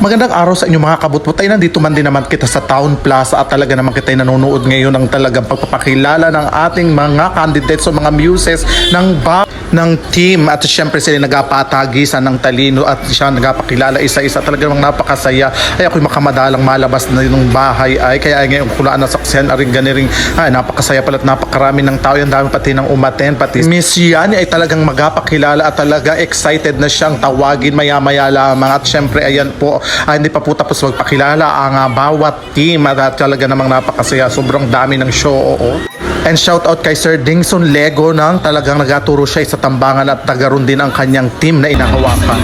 Magandang araw sa inyo mga kabutbut. Ay nandito man din naman kita sa Town Plaza at talaga naman kita nanonood ngayon ng talagang pagpapakilala ng ating mga candidates o mga muses ng team. At syempre sila nagapatagisan ng talino at siya nagapakilala isa-isa. Talagang napakasaya. Ay ako'y makamadalang malabas na yung bahay ay kaya ngayon kulaan na saksihan aring ganiring ay napakasaya pala at napakarami ng tao. Yung dami pati ng umaten pati Miss Yani ay talagang magapakilala at talaga excited na siyang tawagin maya-maya lamang. At syempre ayan po hindi pa po tapos magpakilala ang bawat team at talaga namang napakasaya. Sobrang dami ng show. And shout out kay Sir Dingson Lego nang talagang nagaturo siya sa tambangan at tagaroon din ang kanyang team na inahawakan.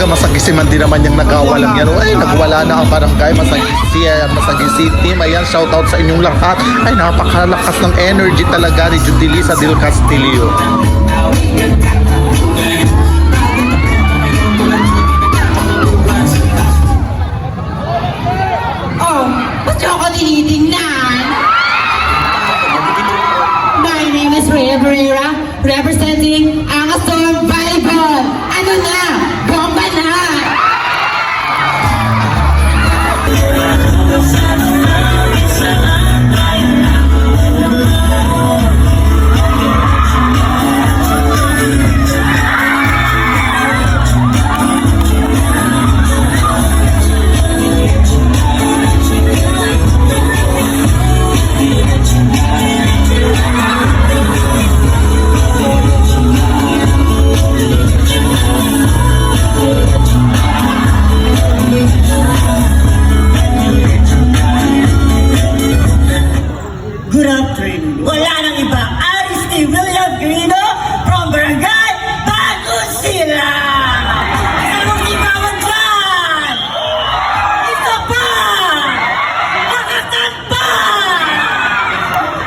Masagisi man din naman yung nagawalang yan. Ay, nagwala na ang barangay Masagisi, Masagisi team. Ayan, shout out sa inyong lahat. Ay, napakalakas ng energy talaga ni Judilisa del Castillo. Oh, ba't niyo ako tinitingnan? My name is Rhea Barrera, representing Angastorm Volleyball. Ano na? Bomba na! Good afternoon. Wala nang iba. Aristi William Quirino from Barangay Bagusila. Anong ibawan dyan? Isa pa! Makatan pa!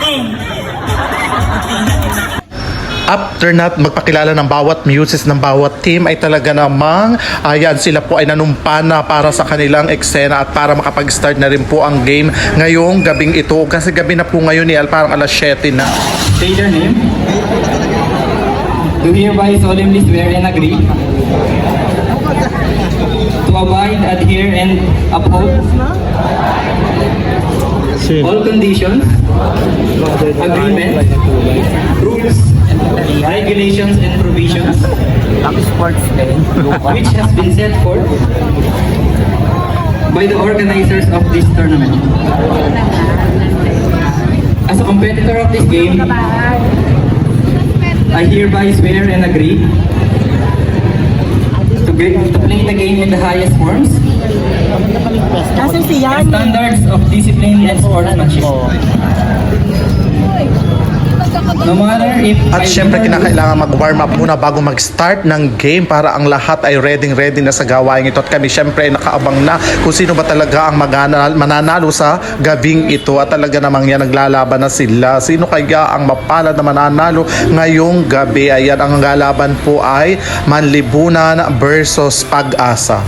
Thank you. After not magpakilala ng bawat muses ng bawat team ay talaga namang ayan sila po ay nanumpa na para sa kanilang eksena at para makapag-start na rin po ang game ngayong gabing ito kasi gabi na po ngayon parang alas 7 na. Say their name. Do hereby solemnly swear and agree to abide, adhere, and uphold all conditions, agreements, rules, regulations, and provisions which has been set forth by the organizers of this tournament. As a competitor of this game, I hereby swear and agree to play the game in the highest forms and standards of discipline and sportsmanship. No matter if At syempre kinakailangan mag-warm up muna bago mag-start ng game para ang lahat ay ready na sa gawain ito. At kami syempre ay nakaabang na kung sino ba talaga ang mananalo sa gabing ito. At talaga namang yan naglalaban na sila. Sino kaya ang mapalad na mananalo ngayong gabi? Ayan, ang lalaban po ay Manlibunan versus Pag-asa.